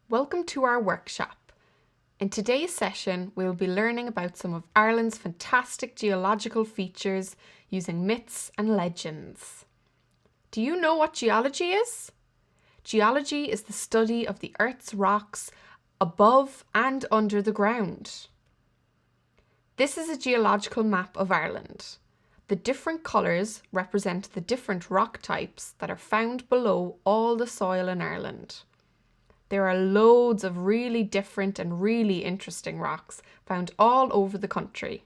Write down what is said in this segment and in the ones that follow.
Welcome to our workshop. In today's session, we'll be learning about some of Ireland's fantastic geological features using myths and legends. Do you know what geology is? Geology is the study of the Earth's rocks above and under the ground. This is a geological map of Ireland. The different colours represent the different rock types that are found below all the soil in Ireland. There are loads of really different and really interesting rocks found all over the country.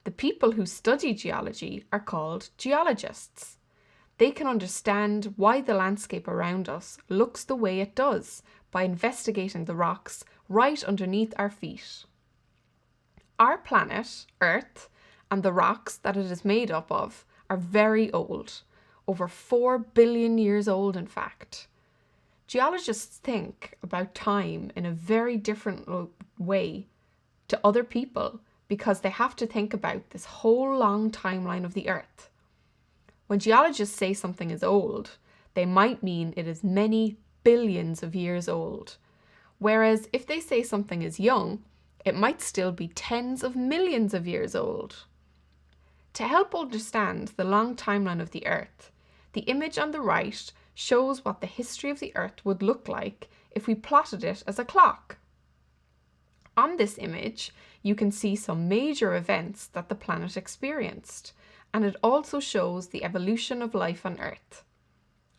The people who study geology are called geologists. They can understand why the landscape around us looks the way it does by investigating the rocks right underneath our feet. Our planet, Earth, and the rocks that it is made up of are very old, over 4 billion years old in fact. Geologists think about time in a very different way to other people because they have to think about this whole long timeline of the Earth. When geologists say something is old, they might mean it is many billions of years old, whereas if they say something is young, it might still be tens of millions of years old. To help understand the long timeline of the Earth, the image on the right shows what the history of the Earth would look like if we plotted it as a clock. On this image, you can see some major events that the planet experienced, and it also shows the evolution of life on Earth.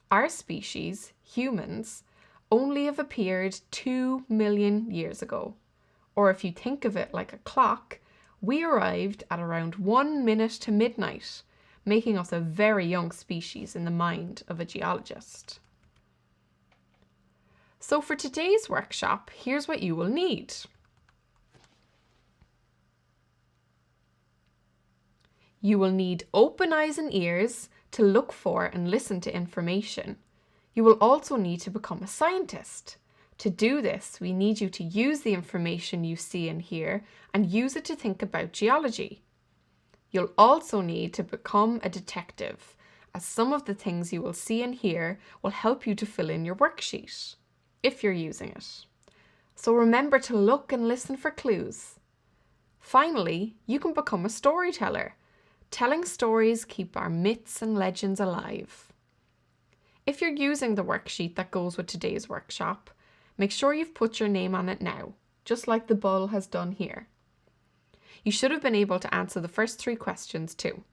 Our species, humans, only have appeared 2 million years ago. Or if you think of it like a clock, we arrived at around 1 minute to midnight, making us a very young species in the mind of a geologist. So for today's workshop, here's what you will need. You will need open eyes and ears to look for and listen to information. You will also need to become a scientist. To do this, we need you to use the information you see and hear and use it to think about geology. You'll also need to become a detective, as some of the things you will see and hear will help you to fill in your worksheet, if you're using it. So remember to look and listen for clues. Finally, you can become a storyteller. Telling stories keep our myths and legends alive. If you're using the worksheet that goes with today's workshop, make sure you've put your name on it now, just like the bull has done here. You should have been able to answer the first 3 questions too.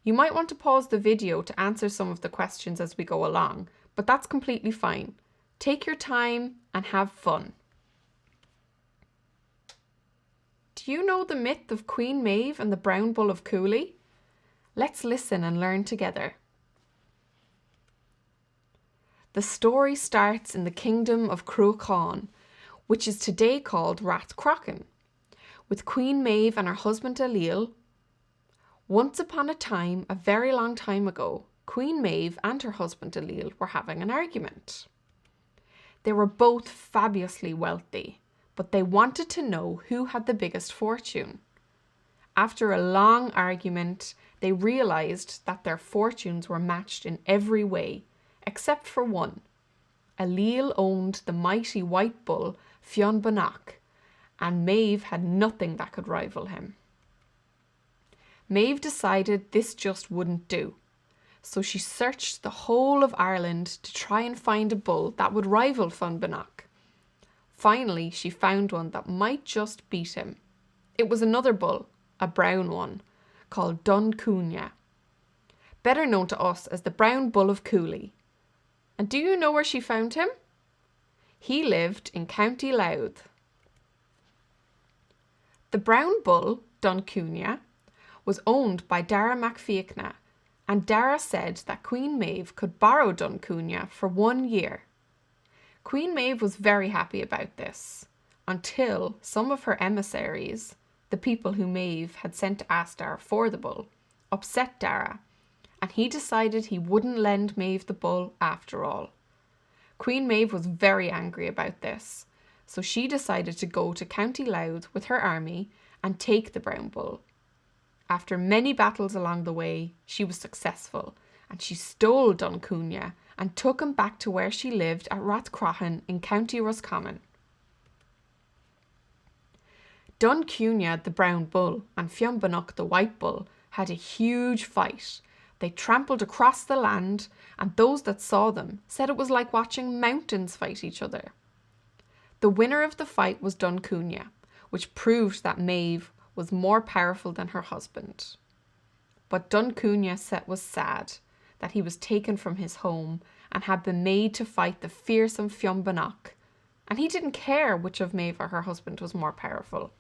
You might want to pause the video to answer some of the questions as we go along, but that's completely fine. Take your time and have fun. Do you know the myth of Queen Maeve and the brown bull of Cooley? Let's listen and learn together. The story starts in the kingdom of Cruachan, which is today called Rathcroghan, with Queen Maeve and her husband Ailill. Once upon a time, a very long time ago, Queen Maeve and her husband Ailill were having an argument. They were both fabulously wealthy, but they wanted to know who had the biggest fortune. After a long argument, they realised that their fortunes were matched in every way, except for one. Ailill owned the mighty white bull Fionn Bonach, and Maeve had nothing that could rival him. Maeve decided this just wouldn't do, so she searched the whole of Ireland to try and find a bull that would rival Fionn Bonach. Finally, she found one that might just beat him. It was another bull, a brown one, called Dun Cúine, better known to us as the brown bull of Cooley. And do you know where she found him? He lived in County Louth. The brown bull, Dun Cúine, was owned by Dara MacFiachna, and Dara said that Queen Maeve could borrow Dun Cúine for 1 year. Queen Maeve was very happy about this, until some of her emissaries, the people who Maeve had sent to ask Dara for the bull, upset Dara, and he decided he wouldn't lend Maeve the bull after all. Queen Maeve was very angry about this, so she decided to go to County Louth with her army and take the brown bull. After many battles along the way, she was successful, and she stole Dun Cúine and took him back to where she lived at Rathcroghan in County Roscommon. Dun Cunha, the brown bull, and Fionbanach, the white bull, had a huge fight. They trampled across the land, and those that saw them said it was like watching mountains fight each other. The winner of the fight was Dun Cunha, which proved that Maeve was more powerful than her husband. But Dun Cunha was sad that he was taken from his home and had been made to fight the fearsome Fionbanach, and he didn't care which of Maeve or her husband was more powerful.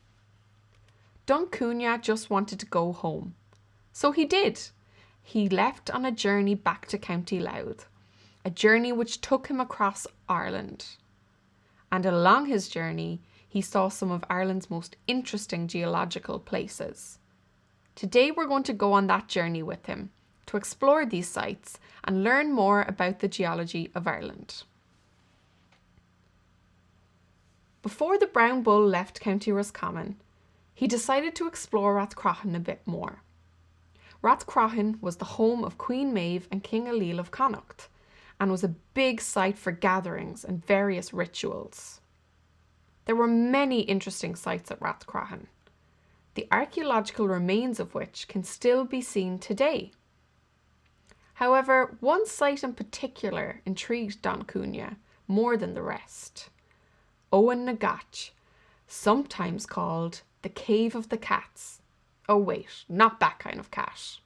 Dun Cunha just wanted to go home. So he did. He left on a journey back to County Louth, a journey which took him across Ireland. And along his journey, he saw some of Ireland's most interesting geological places. Today we're going to go on that journey with him to explore these sites and learn more about the geology of Ireland. Before the brown bull left County Roscommon, he decided to explore Rathcroghan a bit more. Rathcroghan was the home of Queen Maeve and King Ailill of Connacht, and was a big site for gatherings and various rituals. There were many interesting sites at Rathcroghan, the archaeological remains of which can still be seen today. However, one site in particular intrigued Dun Cunha more than the rest. Owen na Gach, sometimes called the Cave of the Cats. Oh wait, not that kind of cat.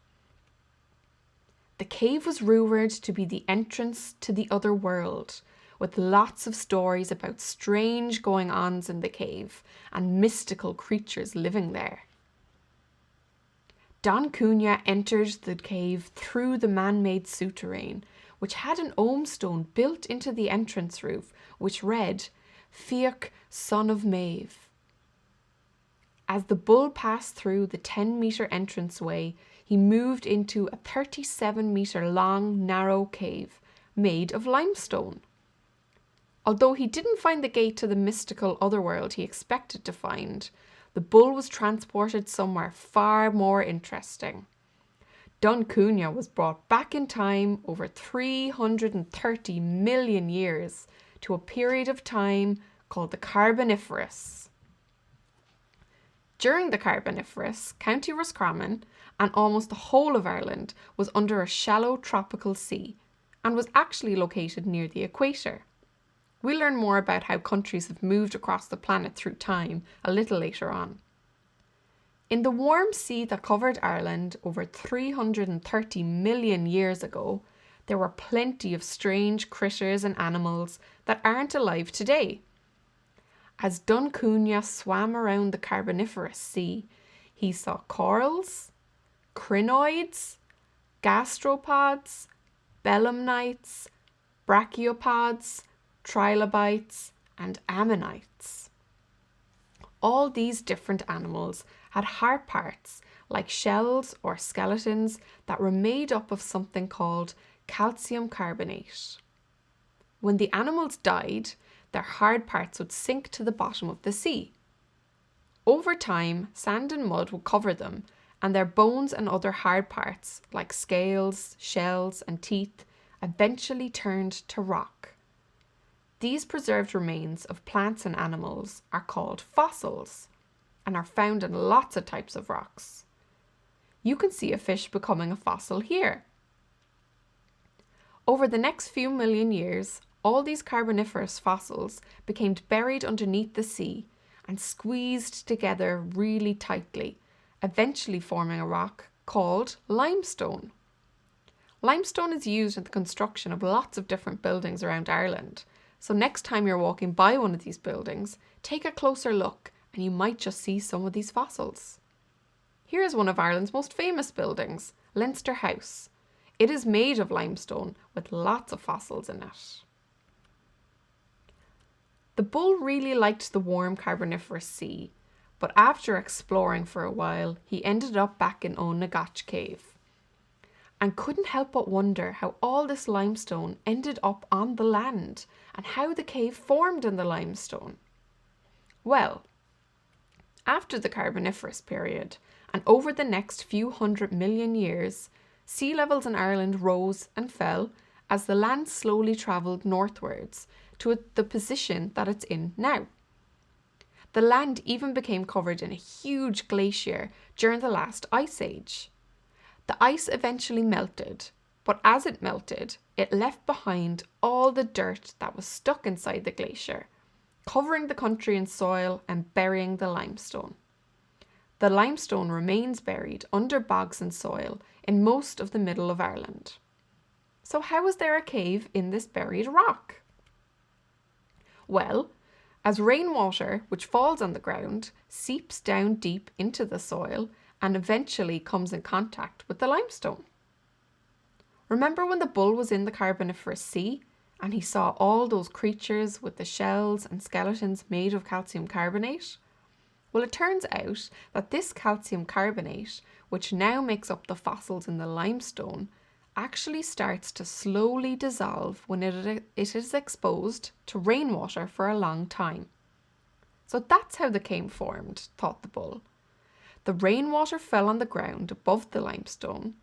The cave was rumoured to be the entrance to the other world, with lots of stories about strange going-ons in the cave and mystical creatures living there. Dun Cunha entered the cave through the man-made souterrain, which had an ogham stone built into the entrance roof, which read, Fiach, son of Maeve. As the bull passed through the 10-metre entranceway, he moved into a 37-metre long, narrow cave made of limestone. Although he didn't find the gate to the mystical otherworld he expected to find, the bull was transported somewhere far more interesting. Dun Cunha was brought back in time over 330 million years to a period of time called the Carboniferous. During the Carboniferous, County Roscommon and almost the whole of Ireland was under a shallow tropical sea and was actually located near the equator. We'll learn more about how countries have moved across the planet through time a little later on. In the warm sea that covered Ireland over 330 million years ago, there were plenty of strange critters and animals that aren't alive today. As Dun Cunha swam around the Carboniferous Sea, he saw corals, crinoids, gastropods, belemnites, brachiopods, trilobites, and ammonites. All these different animals had hard parts like shells or skeletons that were made up of something called calcium carbonate. When the animals died, their hard parts would sink to the bottom of the sea. Over time, sand and mud would cover them, and their bones and other hard parts, like scales, shells, and teeth, eventually turned to rock. These preserved remains of plants and animals are called fossils and are found in lots of types of rocks. You can see a fish becoming a fossil here. Over the next few million years, all these Carboniferous fossils became buried underneath the sea and squeezed together really tightly, eventually forming a rock called limestone. Limestone is used in the construction of lots of different buildings around Ireland, so next time you're walking by one of these buildings, take a closer look and you might just see some of these fossils. Here is one of Ireland's most famous buildings, Leinster House. It is made of limestone with lots of fossils in it. The bull really liked the warm Carboniferous Sea, but after exploring for a while, he ended up back in Owen na Gach cave and couldn't help but wonder how all this limestone ended up on the land and how the cave formed in the limestone. Well, after the Carboniferous period and over the next few 100 million years, sea levels in Ireland rose and fell as the land slowly travelled northwards to the position that it's in now. The land even became covered in a huge glacier during the last ice age. The ice eventually melted, but as it melted, it left behind all the dirt that was stuck inside the glacier, covering the country in soil and burying the limestone. The limestone remains buried under bogs and soil in most of the middle of Ireland. So how is there a cave in this buried rock? Well, as rainwater, which falls on the ground, seeps down deep into the soil and eventually comes in contact with the limestone. Remember when the bull was in the Carboniferous Sea and he saw all those creatures with the shells and skeletons made of calcium carbonate? Well, it turns out that this calcium carbonate, which now makes up the fossils in the limestone, actually starts to slowly dissolve when it is exposed to rainwater for a long time. So that's how the cave formed, thought the bull. The rainwater fell on the ground above the limestone,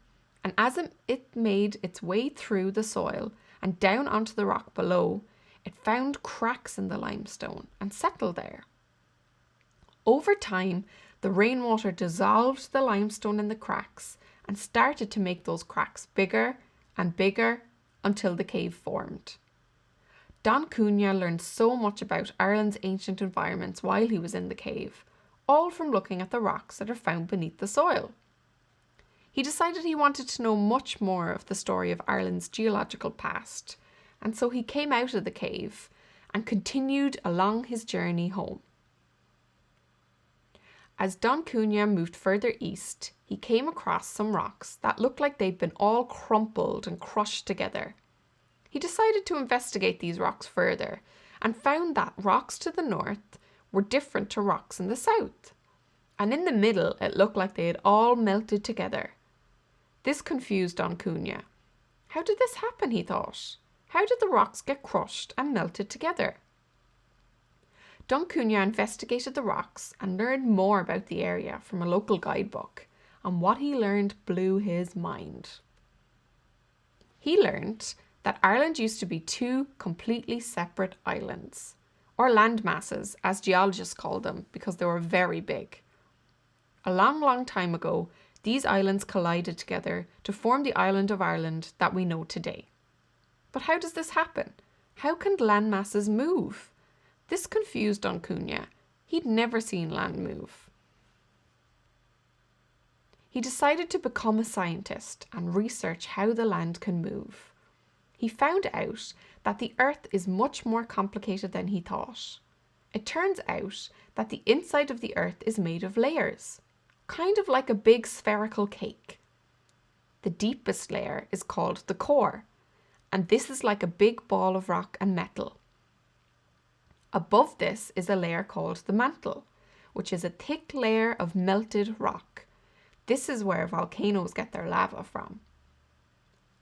and as it made its way through the soil and down onto the rock below, it found cracks in the limestone and settled there. Over time, the rainwater dissolved the limestone in the cracks and started to make those cracks bigger and bigger until the cave formed. Don Cunha learned so much about Ireland's ancient environments while he was in the cave, all from looking at the rocks that are found beneath the soil. He decided he wanted to know much more of the story of Ireland's geological past, and so he came out of the cave and continued along his journey home. As Don Cunha moved further east, he came across some rocks that looked like they'd been all crumpled and crushed together. He decided to investigate these rocks further and found that rocks to the north were different to rocks in the south. And in the middle, it looked like they had all melted together. This confused Don Cunha. How did this happen, he thought? How did the rocks get crushed and melted together? Don Cunha investigated the rocks and learned more about the area from a local guidebook, and what he learned blew his mind. He learned that Ireland used to be two completely separate islands, or land masses, as geologists call them, because they were very big. A long time ago, these islands collided together to form the island of Ireland that we know today. But how does this happen? How can land masses move? This confused Don Cunha. He'd never seen land move. He decided to become a scientist and research how the land can move. He found out that the earth is much more complicated than he thought. It turns out that the inside of the earth is made of layers, kind of like a big spherical cake. The deepest layer is called the core, and this is like a big ball of rock and metal. Above this is a layer called the mantle, which is a thick layer of melted rock. This is where volcanoes get their lava from.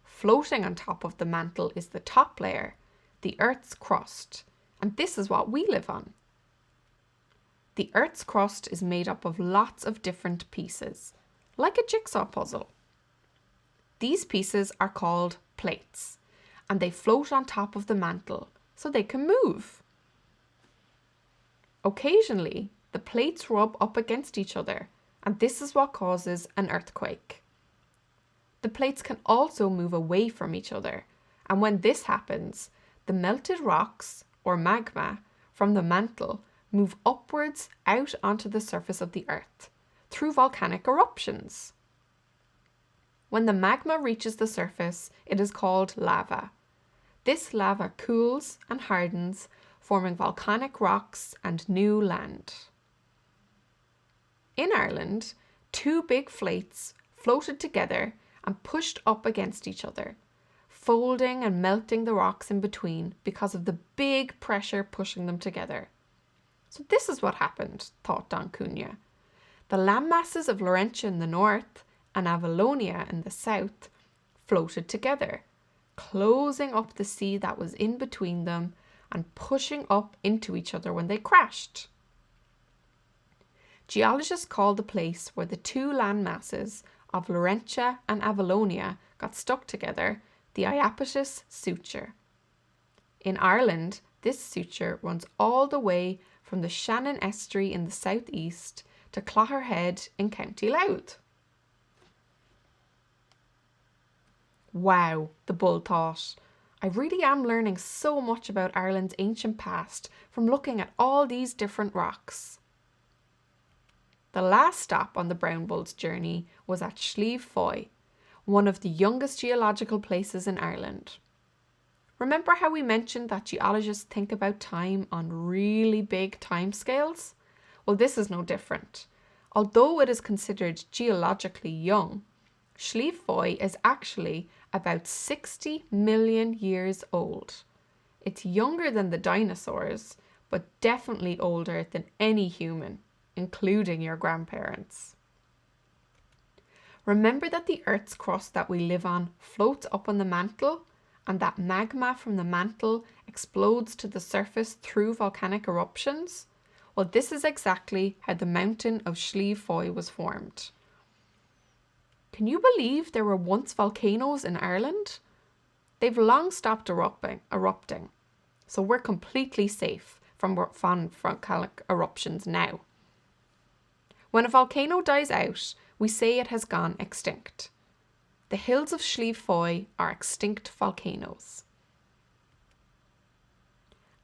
Floating on top of the mantle is the top layer, the Earth's crust, and this is what we live on. The Earth's crust is made up of lots of different pieces, like a jigsaw puzzle. These pieces are called plates, and they float on top of the mantle so they can move. Occasionally, the plates rub up against each other, and this is what causes an earthquake. The plates can also move away from each other, and when this happens, the melted rocks, or magma, from the mantle move upwards out onto the surface of the earth through volcanic eruptions. When the magma reaches the surface, it is called lava. This lava cools and hardens, forming volcanic rocks and new land. In Ireland, two big plates floated together and pushed up against each other, folding and melting the rocks in between because of the big pressure pushing them together. So this is what happened, thought Don Cunha. The land masses of Laurentia in the north and Avalonia in the south floated together, closing up the sea that was in between them and pushing up into each other when they crashed. Geologists call the place where the two land masses of Laurentia and Avalonia got stuck together the iapetus suture. In Ireland, this suture runs all the way from the Shannon Estuary in the southeast to Clogherhead in County Louth. Wow, the bull thought. I really am learning so much about Ireland's ancient past from looking at all these different rocks. The last stop on the brown bull's journey was at Slieve Foy, one of the youngest geological places in Ireland. Remember how we mentioned that geologists think about time on really big timescales? Well, this is no different. Although it is considered geologically young, Slieve Foy is actually about 60 million years old. It's younger than the dinosaurs, but definitely older than any human, including your grandparents. Remember that the Earth's crust that we live on floats up on the mantle, and that magma from the mantle explodes to the surface through volcanic eruptions? Well, this is exactly how the mountain of Slieve Foy was formed. Can you believe there were once volcanoes in Ireland? They've long stopped erupting, so we're completely safe from volcanic eruptions now. When a volcano dies out, we say it has gone extinct. The hills of Slieve Foy are extinct volcanoes.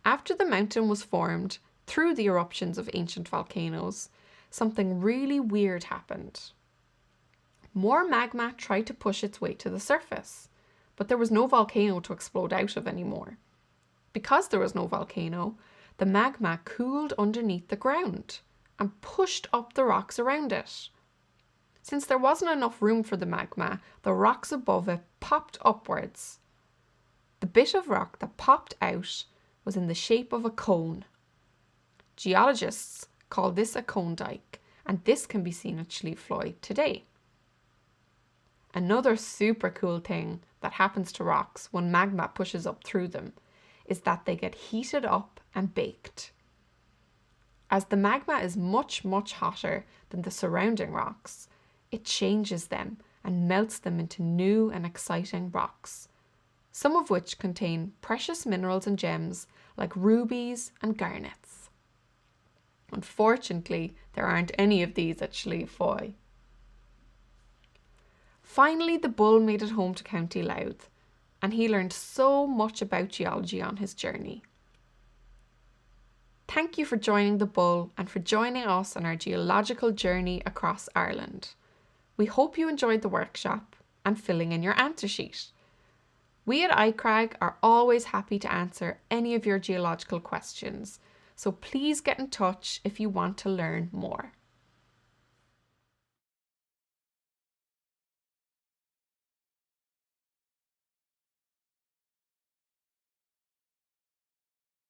After the mountain was formed through the eruptions of ancient volcanoes, something really weird happened. More magma tried to push its way to the surface, but there was no volcano to explode out of anymore. Because there was no volcano, the magma cooled underneath the ground and pushed up the rocks around it. Since there wasn't enough room for the magma, the rocks above it popped upwards. The bit of rock that popped out was in the shape of a cone. Geologists call this a cone dike, and this can be seen at Slieve Foy today. Another super cool thing that happens to rocks when magma pushes up through them is that they get heated up and baked. As the magma is much, much hotter than the surrounding rocks, it changes them and melts them into new and exciting rocks, some of which contain precious minerals and gems like rubies and garnets. Unfortunately, there aren't any of these at Slieve Foy. Finally, the bull made it home to County Louth, and he learned so much about geology on his journey. Thank you for joining the bull and for joining us on our geological journey across Ireland. We hope you enjoyed the workshop and filling in your answer sheet. We at iCrag are always happy to answer any of your geological questions, so please get in touch if you want to learn more.